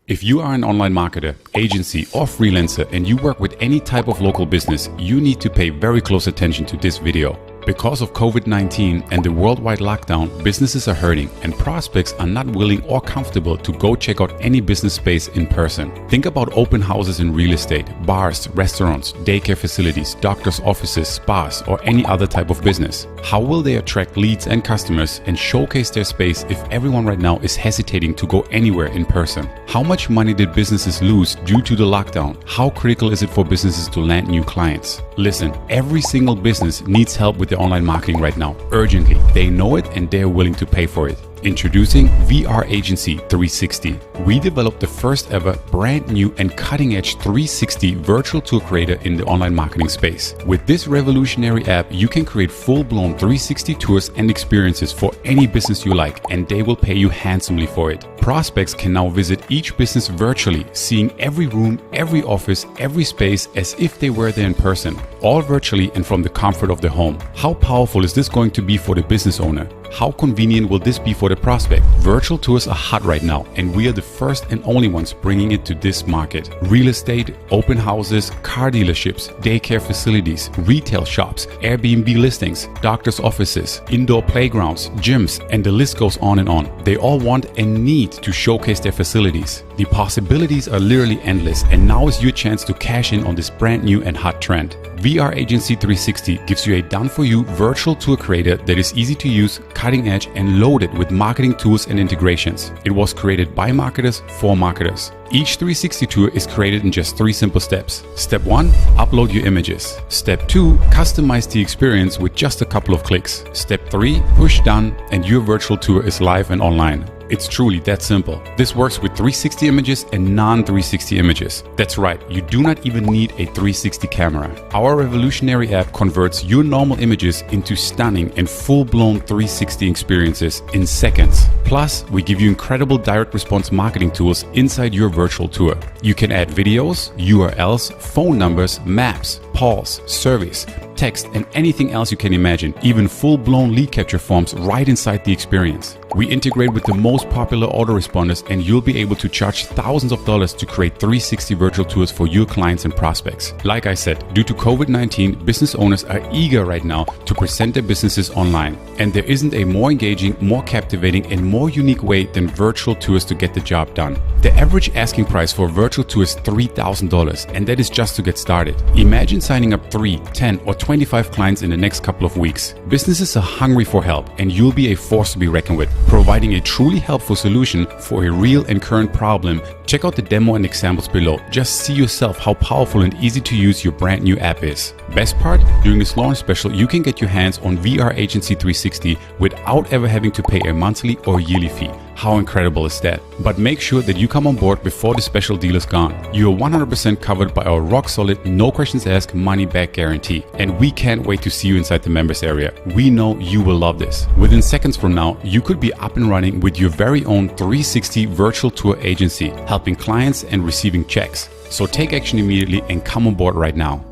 If you are an online marketer, agency, or freelancer and you work with any type of local business, you need to pay very close attention to this video. Because of COVID-19 and the worldwide lockdown, businesses are hurting and prospects are not willing or comfortable to go check out any business space in person. Think about open houses in real estate, bars, restaurants, daycare facilities, doctors' offices, spas, or any other type of business. How will they attract leads and customers and showcase their space if everyone right now is hesitating to go anywhere in person? How much money did businesses lose due to the lockdown? How critical is it for businesses to land new clients? Listen, every single business needs help with their online marketing right now, urgently. They know it and they're willing to pay for it. Introducing VR Agency 360. We developed the first ever brand new and cutting edge 360 virtual tour creator in the online marketing space. With this revolutionary app, you can create full-blown 360 tours and experiences for any business you like, and they will pay you handsomely for it. Prospects can now visit each business virtually, seeing every room, every office, every space as if they were there in person, all virtually and from the comfort of their home. How powerful is this going to be for the business owner? How convenient will this be for the prospect? Virtual tours are hot right now, and we are the first and only ones bringing it to this market. Real estate, open houses, car dealerships, daycare facilities, retail shops, Airbnb listings, doctors' offices, indoor playgrounds, gyms, and the list goes on and on. They all want and need to showcase their facilities. The possibilities are literally endless, and now is your chance to cash in on this brand new and hot trend. VR Agency 360 gives you a done-for-you virtual tour creator that is easy to use, cutting edge, and loaded with marketing tools and integrations. It was created by marketers for marketers. Each 360 tour is created in just 3 simple steps. Step 1, upload your images. Step 2, customize the experience with just a couple of clicks. Step 3, push done, and your virtual tour is live and online. It's truly that simple. This works with 360 images and non-360 images. That's right, you do not even need a 360 camera. Our revolutionary app converts your normal images into stunning and full-blown 360 experiences in seconds. Plus, we give you incredible direct response marketing tools inside your virtual tour. You can add videos, URLs, phone numbers, maps, polls, surveys, text, and anything else you can imagine, even full-blown lead capture forms right inside the experience. We integrate with the most popular autoresponders, and you'll be able to charge thousands of dollars to create 360 virtual tours for your clients and prospects. Like I said, due to COVID-19, business owners are eager right now to present their businesses online. And there isn't a more engaging, more captivating, and more unique way than virtual tours to get the job done. The average asking price for a virtual tour is $3,000, and that is just to get started. Imagine signing up 3, 10, or 25 clients in the next couple of weeks. Businesses are hungry for help, and you'll be a force to be reckoned with, providing a truly helpful solution for a real and current problem. Check out the demo and examples below. Just see yourself how powerful and easy to use your brand new app is. Best part, during this launch special, you can get your hands on VR Agency 360 without ever having to pay a monthly or yearly fee. How incredible is that? But make sure that you come on board before the special deal is gone. You are 100% covered by our rock solid, no questions asked, money back guarantee. And we can't wait to see you inside the members area. We know you will love this. Within seconds from now, you could be up and running with your very own 360 virtual tour agency, helping clients and receiving checks. So take action immediately and come on board right now.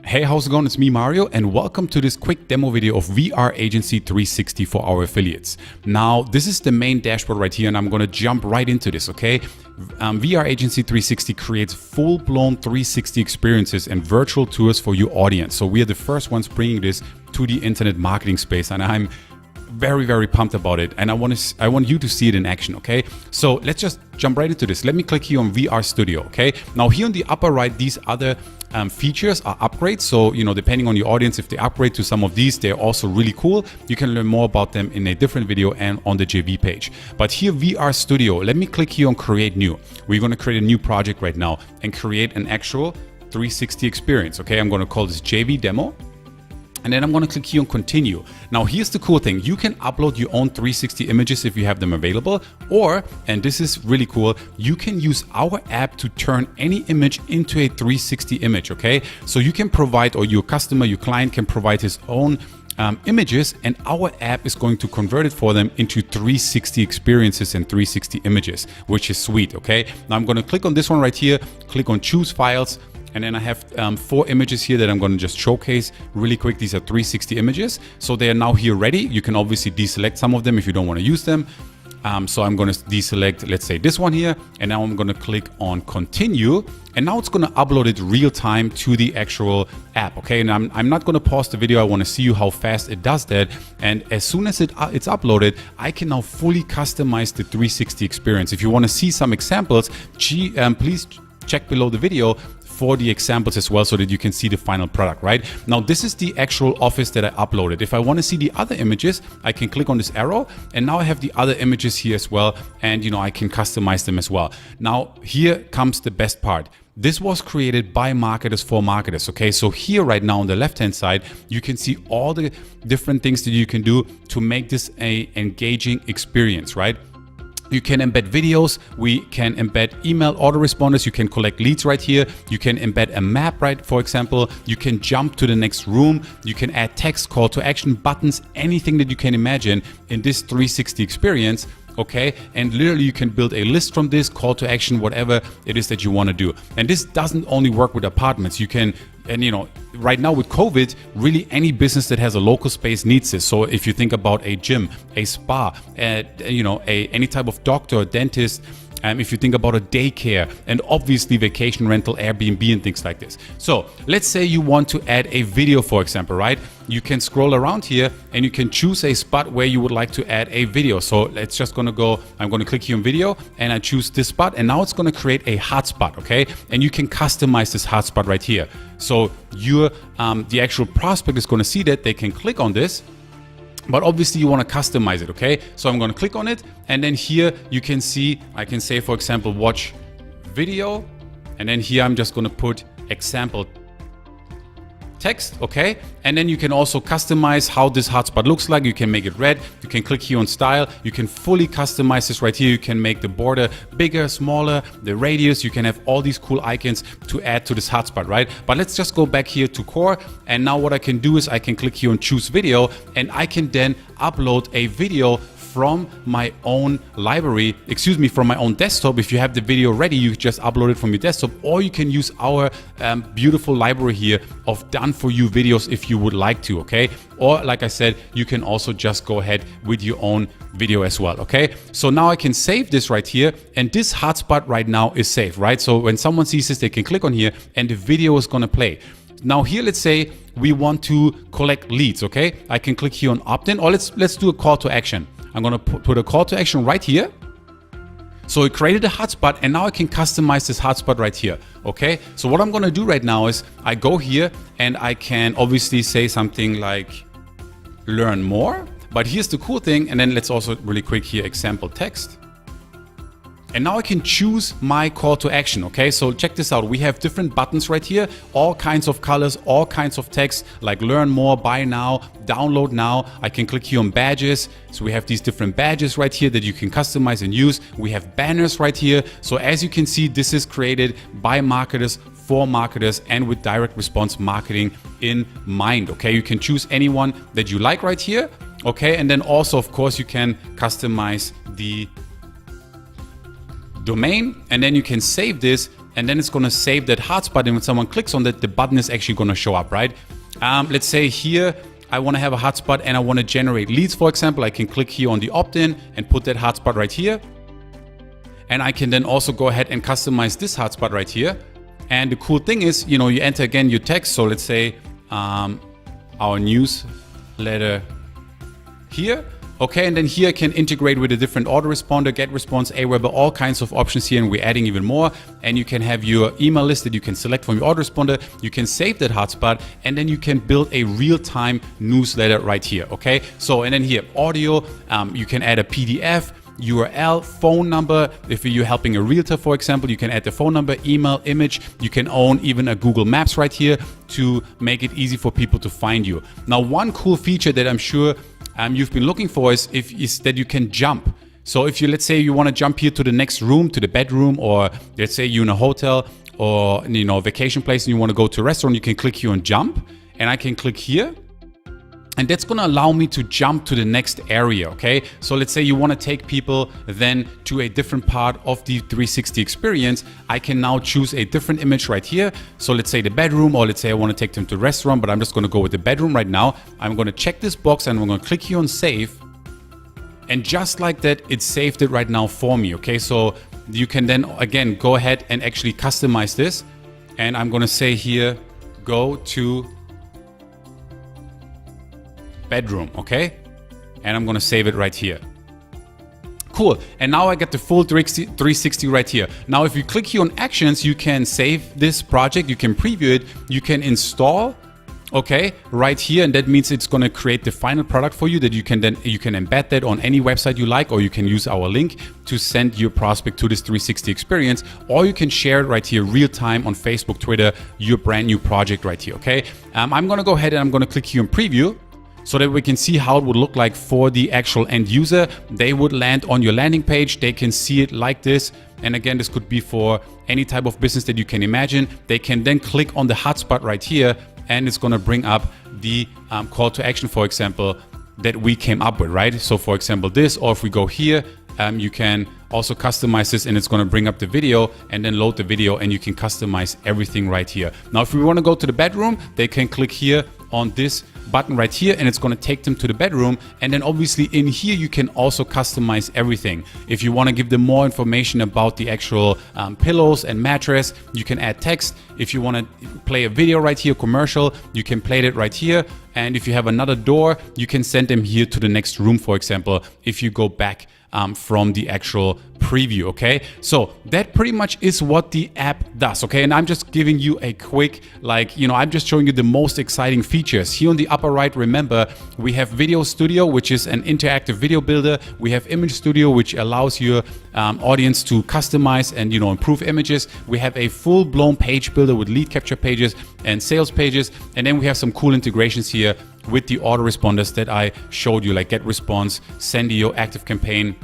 Hey, how's it going? It's me, Mario, and welcome to this quick demo video of VR Agency 360 for our affiliates. Now, this is the main dashboard right here, and I'm going to jump right into this, okay? VR Agency 360 creates full-blown 360 experiences and virtual tours for your audience. So we are the first ones bringing this to the internet marketing space, and I'm very pumped about it, and I want you to see it in action. Okay, so let's just jump right into this. Let me click here on VR Studio. Okay, now here on the upper right, these other features are upgrades. So depending on your audience, if they upgrade to some of these, they're also really cool. You can learn more about them in a different video and on the JV page. But here, VR Studio, let me click here on Create New. We're going to create a new project right now and create an actual 360 experience. Okay, I'm going to call this JV Demo. And then I'm going to click here on Continue. Now here's the cool thing. You can upload your own 360 images if you have them available, or, and this is really cool, you can use our app to turn any image into a 360 image, okay? So you can provide, or your customer, your client can provide his own images, and our app is going to convert it for them into 360 experiences and 360 images, which is sweet, okay? Now I'm going to click on this one right here, click on Choose Files, And then I have 4 images here that I'm going to just showcase really quick. These are 360 images. So they are now here ready. You can obviously deselect some of them if you don't want to use them. So I'm going to deselect, let's say this one here, and now I'm going to click on continue, and now it's going to upload it real time to the actual app. Okay, and I'm not going to pause the video. I want to see you how fast it does that. And as soon as it's uploaded, I can now fully customize the 360 experience. If you want to see some examples, please check below the video for the examples as well, so that you can see the final product, right? Now, this is the actual office that I uploaded. If I want to see the other images, I can click on this arrow, and now I have the other images here as well, and I can customize them as well. Now, here comes the best part. This was created by marketers for marketers, okay? So here right now on the left-hand side, you can see all the different things that you can do to make this an engaging experience, right? You can embed videos, we can embed email autoresponders, you can collect leads right here, you can embed a map, right, for example, you can jump to the next room, you can add text, call to action, buttons, anything that you can imagine in this 360 experience. Okay, and literally you can build a list from this, call to action, whatever it is that you want to do. And this doesn't only work with apartments. You can, and right now with COVID, really any business that has a local space needs this. So if you think about a gym, a spa, any type of doctor, dentist, if you think about a daycare, and obviously vacation rental, Airbnb and things like this. So let's say you want to add a video, for example, right? You can scroll around here and you can choose a spot where you would like to add a video. So let's just gonna go, I'm gonna click here on video and I choose this spot, and now it's gonna create a hotspot, okay? And you can customize this hotspot right here. So the actual prospect is gonna see that, they can click on this, but obviously you want to customize it, okay? So I'm going to click on it, and then here you can see, I can say, for example, watch video, and then here I'm just going to put example text, okay? And then you can also customize how this hotspot looks like. You can make it red, you can click here on style, you can fully customize this right here. You can make the border bigger, smaller, the radius, you can have all these cool icons to add to this hotspot, right? But let's just go back here to core, and now what I can do is I can click here on choose video, and I can then upload a video from my own library, from my own desktop. If you have the video ready, you just upload it from your desktop, or you can use our beautiful library here of done for you videos if you would like to, okay? Or like I said, you can also just go ahead with your own video as well, okay? So now I can save this right here, and this hotspot right now is saved, right? So when someone sees this, they can click on here and the video is gonna play. Now here, let's say we want to collect leads, okay? I can click here on Optin, or let's do a call to action. I'm gonna put a call to action right here. So it created a hotspot, and now I can customize this hotspot right here, okay? So what I'm gonna do right now is I go here and I can obviously say something like learn more, but here's the cool thing, and then let's also really quick here, example text. And now I can choose my call to action, okay? So check this out. We have different buttons right here, all kinds of colors, all kinds of text, like learn more, buy now, download now. I can click here on badges. So we have these different badges right here that you can customize and use. We have banners right here. So as you can see, this is created by marketers for marketers and with direct response marketing in mind, okay? You can choose anyone that you like right here, okay? And then also, of course, you can customize the domain, and then you can save this, and then it's going to save that hotspot, and when someone clicks on that, the button is actually going to show up, right? Let's say here I want to have a hotspot and I want to generate leads, for example. I can click here on the opt-in and put that hotspot right here, and I can then also go ahead and customize this hotspot right here. And the cool thing is, you enter again your text. So let's say our newsletter here. Okay, and then here I can integrate with a different autoresponder, get response, Aweber, all kinds of options here, and we're adding even more. And you can have your email list that you can select from your autoresponder. You can save that hotspot, and then you can build a real-time newsletter right here, okay? So, and then here, audio, you can add a PDF, URL, phone number. If you're helping a realtor, for example, you can add the phone number, email, image. You can own even a Google Maps right here to make it easy for people to find you. Now, one cool feature that I'm sure you've been looking for is that you can jump. So if let's say you want to jump here to the next room, to the bedroom, or let's say you're in a hotel or a vacation place and you want to go to a restaurant, you can click here on jump, and I can click here. And that's gonna allow me to jump to the next area, okay? So let's say you wanna take people then to a different part of the 360 experience. I can now choose a different image right here. So let's say the bedroom, or let's say I wanna take them to the restaurant, but I'm just gonna go with the bedroom right now. I'm gonna check this box and I'm gonna click here on save. And just like that, it saved it right now for me, okay? So you can then, again, go ahead and actually customize this. And I'm gonna say here, go to bedroom, okay? And I'm gonna save it right here. Cool, and now I get the full 360 right here. Now if you click here on actions, you can save this project, you can preview it, you can install, okay, right here, and that means it's gonna create the final product for you that you can embed that on any website you like, or you can use our link to send your prospect to this 360 experience, or you can share it right here real time on Facebook, Twitter, your brand new project right here, okay? I'm gonna go ahead and I'm gonna click here on preview, so that we can see how it would look like for the actual end user. They would land on your landing page. They can see it like this. And again, this could be for any type of business that you can imagine. They can then click on the hotspot right here, and it's gonna bring up the call to action, for example, that we came up with, right? So for example, this, or if we go here, you can also customize this, and it's gonna bring up the video and then load the video, and you can customize everything right here. Now, if we wanna go to the bedroom, they can click here on this button right here, and it's going to take them to the bedroom. And then obviously in here you can also customize everything. If you want to give them more information about the actual pillows and mattress, you can add text. If you want to play a video right here, commercial, you can play it right here. And if you have another door, you can send them here to the next room, for example, if you go back from the actual preview, okay? So that pretty much is what the app does, okay? And I'm just giving you a quick, I'm just showing you the most exciting features. Here on the upper right, remember, we have Video Studio, which is an interactive video builder. We have Image Studio, which allows your audience to customize and, improve images. We have a full-blown page builder with lead capture pages and sales pages. And then we have some cool integrations here with the autoresponders that I showed you, like GetResponse, Sendeo, ActiveCampaign,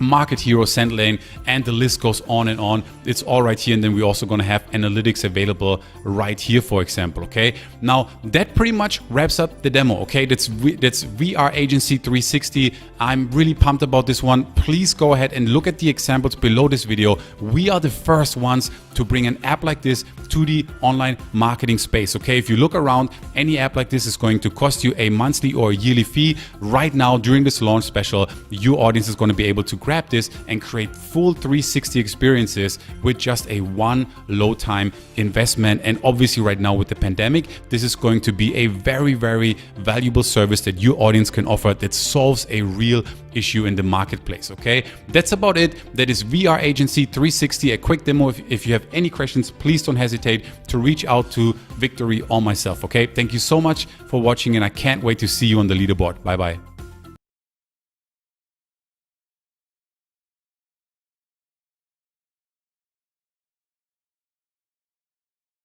Market Hero, SendLane, and the list goes on and on. It's all right here. And then we're also going to have analytics available right here, for example. Okay. Now that pretty much wraps up the demo. Okay. That's VR Agency 360. I'm really pumped about this one. Please go ahead and look at the examples below this video. We are the first ones to bring an app like this to the online marketing space. Okay. If you look around, any app like this is going to cost you a monthly or a yearly fee. Right now, during this launch special, your audience is going to be able to grab this and create full 360 experiences with just a one low time investment. And obviously right now with the pandemic, this is going to be a very, very valuable service that your audience can offer that solves a real issue in the marketplace. Okay, that's about it. That is VR Agency 360, a quick demo. If you have any questions, please don't hesitate to reach out to Victory or myself. Okay, thank you so much for watching, and I can't wait to see you on the leaderboard. Bye bye.